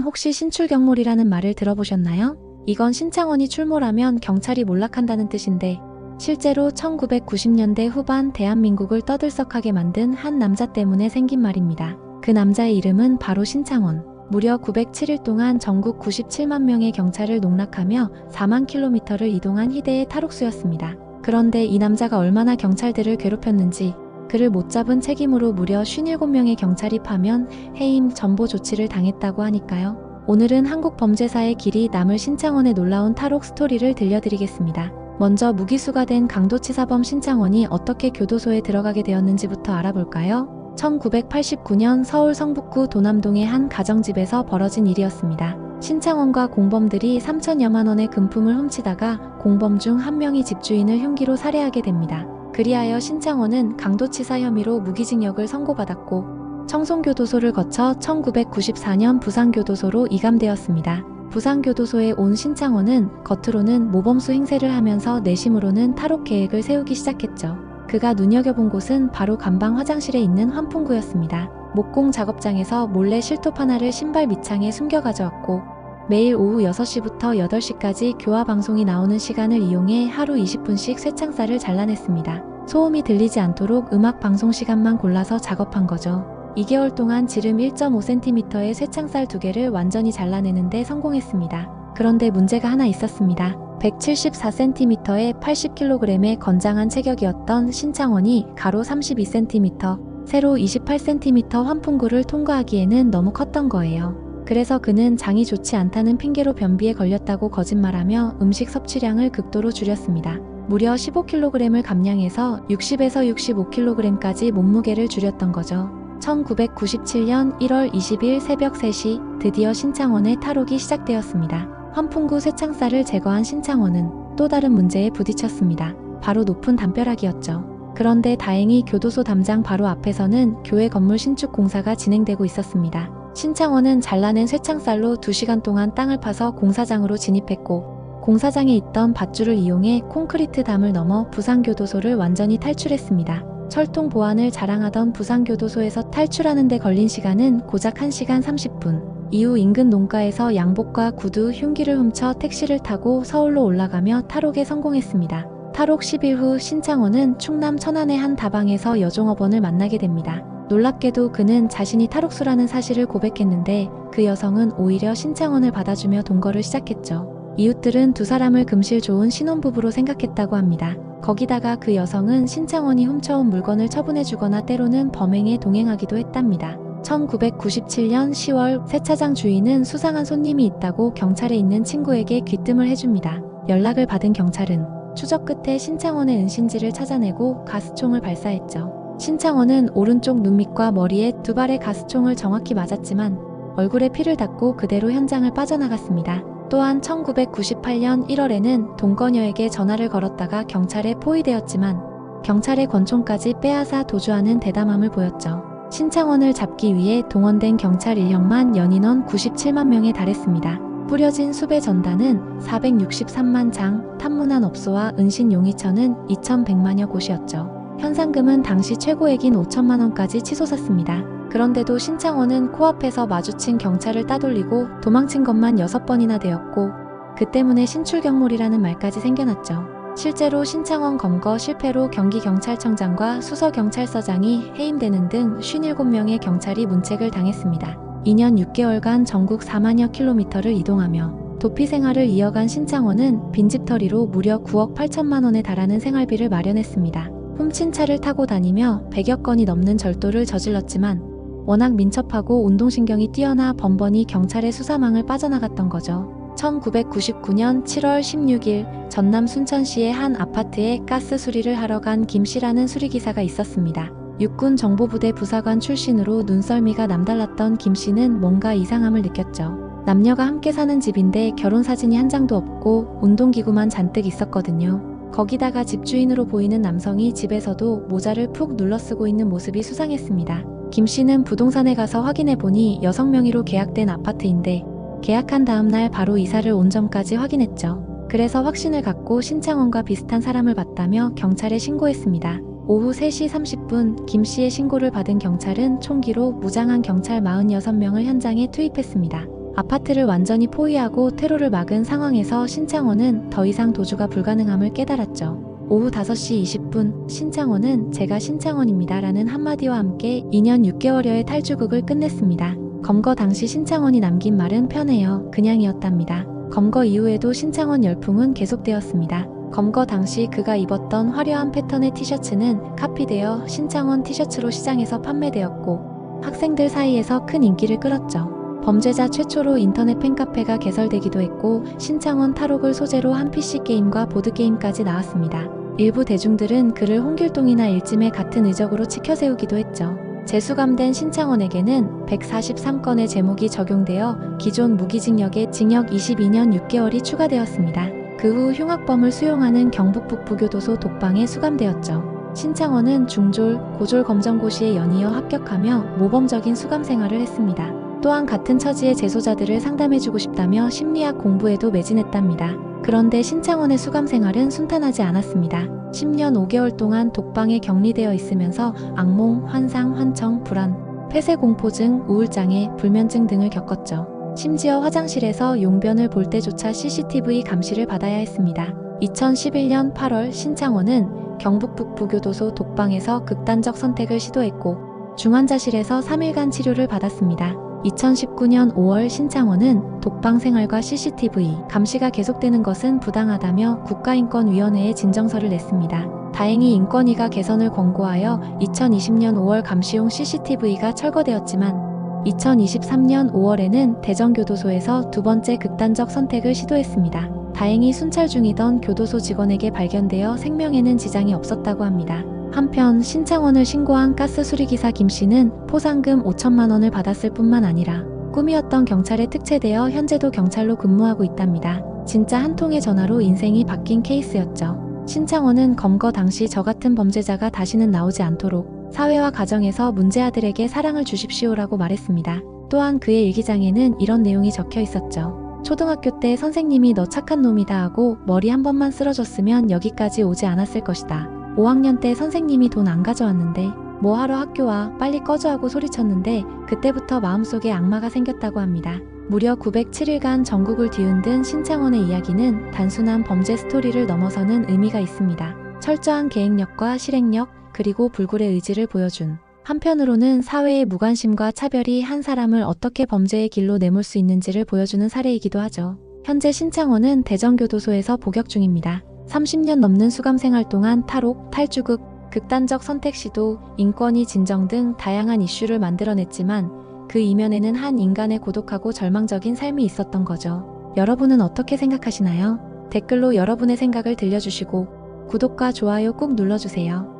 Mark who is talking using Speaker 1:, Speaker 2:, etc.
Speaker 1: 혹시 신출경몰이라는 말을 들어보셨나요? 이건 신창원이 출몰하면 경찰이 몰락한다는 뜻인데 실제로 1990년대 후반 대한민국을 떠들썩하게 만든 한 남자 때문에 생긴 말입니다. 그 남자의 이름은 바로 신창원. 무려 907일 동안 전국 97만 명의 경찰을 농락하며 4만 킬로미터를 이동한 희대의 탈옥수였습니다. 그런데 이 남자가 얼마나 경찰들을 괴롭혔는지 그를 못 잡은 책임으로 무려 57명의 경찰이 파면, 해임, 전보 조치를 당했다고 하니까요. 오늘은 한국 범죄사의 길이 남을 신창원의 놀라운 탈옥 스토리를 들려드리겠습니다. 먼저 무기수가 된 강도치사범 신창원이 어떻게 교도소에 들어가게 되었는지부터 알아볼까요? 1989년 서울 성북구 도남동의 한 가정집에서 벌어진 일이었습니다. 신창원과 공범들이 3천여만 원의 금품을 훔치다가 공범 중 한 명이 집주인을 흉기로 살해하게 됩니다. 그리하여 신창원은 강도치사 혐의로 무기징역을 선고받았고 청송교도소를 거쳐 1994년 부산교도소로 이감되었습니다. 부산교도소에 온 신창원은 겉으로는 모범수 행세를 하면서 내심으로는 탈옥 계획을 세우기 시작했죠. 그가 눈여겨본 곳은 바로 감방 화장실에 있는 환풍구였습니다. 목공 작업장에서 몰래 실톱 하나를 신발 밑창에 숨겨 가져왔고 매일 오후 6시부터 8시까지 교화 방송이 나오는 시간을 이용해 하루 20분씩 쇠창살을 잘라냈습니다. 소음이 들리지 않도록 음악 방송 시간만 골라서 작업한 거죠. 2개월 동안 지름 1.5cm의 쇠창살 2개를 완전히 잘라내는데 성공했습니다. 그런데 문제가 하나 있었습니다. 174cm에 80kg의 건장한 체격이었던 신창원이 가로 32cm, 세로 28cm 환풍구를 통과하기에는 너무 컸던 거예요. 그래서 그는 장이 좋지 않다는 핑계로 변비에 걸렸다고 거짓말하며 음식 섭취량을 극도로 줄였습니다. 무려 15kg을 감량해서 60에서 65kg까지 몸무게를 줄였던 거죠. 1997년 1월 20일 새벽 3시 드디어 신창원의 탈옥이 시작되었습니다. 환풍구 쇠창살을 제거한 신창원은 또 다른 문제에 부딪혔습니다. 바로 높은 담벼락이었죠. 그런데 다행히 교도소 담장 바로 앞에서는 교회 건물 신축 공사가 진행되고 있었습니다. 신창원은 잘라낸 쇠창살로 2시간 동안 땅을 파서 공사장으로 진입했고 공사장에 있던 밧줄을 이용해 콘크리트 담을 넘어 부산교도소를 완전히 탈출했습니다. 철통 보안을 자랑하던 부산교도소에서 탈출하는 데 걸린 시간은 고작 1시간 30분. 이후 인근 농가에서 양복과 구두, 흉기를 훔쳐 택시를 타고 서울로 올라가며 탈옥에 성공했습니다. 탈옥 10일 후 신창원은 충남 천안의 한 다방에서 여종업원을 만나게 됩니다. 놀랍게도 그는 자신이 탈옥수라는 사실을 고백했는데 그 여성은 오히려 신창원을 받아주며 동거를 시작했죠. 이웃들은 두 사람을 금실 좋은 신혼부부로 생각했다고 합니다. 거기다가 그 여성은 신창원이 훔쳐온 물건을 처분해주거나 때로는 범행에 동행하기도 했답니다. 1997년 10월 세차장 주인은 수상한 손님이 있다고 경찰에 있는 친구에게 귀뜸을 해줍니다. 연락을 받은 경찰은 추적 끝에 신창원의 은신지를 찾아내고 가스총을 발사했죠. 신창원은 오른쪽 눈 밑과 머리에 2발의 가스총을 정확히 맞았지만 얼굴에 피를 닦고 그대로 현장을 빠져나갔습니다. 또한 1998년 1월에는 동거녀에게 전화를 걸었다가 경찰에 포위되었지만 경찰의 권총까지 빼앗아 도주하는 대담함을 보였죠. 신창원을 잡기 위해 동원된 경찰 인력만 연인원 97만 명에 달했습니다. 뿌려진 수배 전단은 463만 장, 탐문한 업소와 은신 용의처는 2100만여 곳이었죠. 현상금은 당시 최고액인 5천만 원까지 치솟았습니다. 그런데도 신창원은 코앞에서 마주친 경찰을 따돌리고 도망친 것만 6번이나 되었고 그 때문에 신출경몰이라는 말까지 생겨났죠. 실제로 신창원 검거 실패로 경기경찰청장과 수서경찰서장이 해임되는 등 57명의 경찰이 문책을 당했습니다. 2년 6개월간 전국 4만여 킬로미터를 이동하며 도피 생활을 이어간 신창원은 빈집털이로 무려 9억 8천만 원에 달하는 생활비를 마련했습니다. 훔친 차를 타고 다니며 100여 건이 넘는 절도를 저질렀지만 워낙 민첩하고 운동신경이 뛰어나 번번이 경찰의 수사망을 빠져나갔던 거죠. 1999년 7월 16일 전남 순천시의 한 아파트에 가스 수리를 하러 간 김씨라는 수리기사가 있었습니다. 육군정보부대 부사관 출신으로 눈썰미가 남달랐던 김씨는 뭔가 이상함을 느꼈죠. 남녀가 함께 사는 집인데 결혼사진이 한 장도 없고 운동기구만 잔뜩 있었거든요. 거기다가 집주인으로 보이는 남성이 집에서도 모자를 푹 눌러쓰고 있는 모습이 수상했습니다. 김씨는 부동산에 가서 확인해보니 여성 명의로 계약된 아파트인데 계약한 다음날 바로 이사를 온 점까지 확인했죠. 그래서 확신을 갖고 신창원과 비슷한 사람을 봤다며 경찰에 신고했습니다. 오후 3시 30분 김씨의 신고를 받은 경찰은 총기로 무장한 경찰 46명을 현장에 투입했습니다. 아파트를 완전히 포위하고 퇴로를 막은 상황에서 신창원은 더 이상 도주가 불가능함을 깨달았죠. 오후 5시 20분 신창원은 제가 신창원입니다 라는 한마디와 함께 2년 6개월여의 탈주극을 끝냈습니다. 검거 당시 신창원이 남긴 말은 편해요. 그냥이었답니다. 검거 이후에도 신창원 열풍은 계속되었습니다. 검거 당시 그가 입었던 화려한 패턴의 티셔츠는 카피되어 신창원 티셔츠로 시장에서 판매되었고 학생들 사이에서 큰 인기를 끌었죠. 범죄자 최초로 인터넷 팬카페가 개설되기도 했고 신창원 탈옥을 소재로 한 PC게임과 보드게임까지 나왔습니다. 일부 대중들은 그를 홍길동이나 일찜의 같은 의적으로 치켜세우기도 했죠. 재수감된 신창원에게는 143건의 제목이 적용되어 기존 무기징역에 징역 22년 6개월이 추가되었습니다. 그 후 흉악범을 수용하는 경북 북부교도소 독방에 수감되었죠. 신창원은 중졸, 고졸 검정고시에 연이어 합격하며 모범적인 수감 생활을 했습니다. 또한 같은 처지의 재소자들을 상담해주고 싶다며 심리학 공부에도 매진했답니다. 그런데 신창원의 수감 생활은 순탄하지 않았습니다. 10년 5개월 동안 독방에 격리되어 있으면서 악몽, 환상, 환청, 불안, 폐쇄공포증, 우울장애, 불면증 등을 겪었죠. 심지어 화장실에서 용변을 볼 때조차 CCTV 감시를 받아야 했습니다. 2011년 8월 신창원은 경북 북부교도소 독방에서 극단적 선택을 시도했고 중환자실에서 3일간 치료를 받았습니다. 2019년 5월 신창원은 독방 생활과 CCTV 감시가 계속되는 것은 부당하다며 국가인권위원회에 진정서를 냈습니다. 다행히 인권위가 개선을 권고하여 2020년 5월 감시용 CCTV가 철거되었지만 2023년 5월에는 대전교도소에서 두 번째 극단적 선택을 시도했습니다. 다행히 순찰 중이던 교도소 직원에게 발견되어 생명에는 지장이 없었다고 합니다. 한편 신창원을 신고한 가스 수리기사 김씨는 포상금 5천만 원을 받았을 뿐만 아니라 꿈이었던 경찰에 특채되어 현재도 경찰로 근무하고 있답니다. 진짜 한 통의 전화로 인생이 바뀐 케이스였죠. 신창원은 검거 당시 저 같은 범죄자가 다시는 나오지 않도록 사회와 가정에서 문제아들에게 사랑을 주십시오라고 말했습니다. 또한 그의 일기장에는 이런 내용이 적혀 있었죠. 초등학교 때 선생님이 너 착한 놈이다 하고 머리 한 번만 쓸어줬으면 여기까지 오지 않았을 것이다. 5학년 때 선생님이 돈 안 가져왔는데 뭐 하러 학교 와 빨리 꺼져 하고 소리쳤는데 그때부터 마음속에 악마가 생겼다고 합니다. 무려 907일간 전국을 뒤흔든 신창원의 이야기는 단순한 범죄 스토리를 넘어서는 의미가 있습니다. 철저한 계획력과 실행력 그리고 불굴의 의지를 보여준 한편으로는 사회의 무관심과 차별이 한 사람을 어떻게 범죄의 길로 내몰 수 있는지를 보여주는 사례이기도 하죠. 현재 신창원은 대전교도소에서 복역 중입니다. 30년 넘는 수감 생활 동안 탈옥, 탈주극, 극단적 선택 시도, 인권위 진정 등 다양한 이슈를 만들어냈지만 그 이면에는 한 인간의 고독하고 절망적인 삶이 있었던 거죠. 여러분은 어떻게 생각하시나요? 댓글로 여러분의 생각을 들려주시고 구독과 좋아요 꾹 눌러주세요.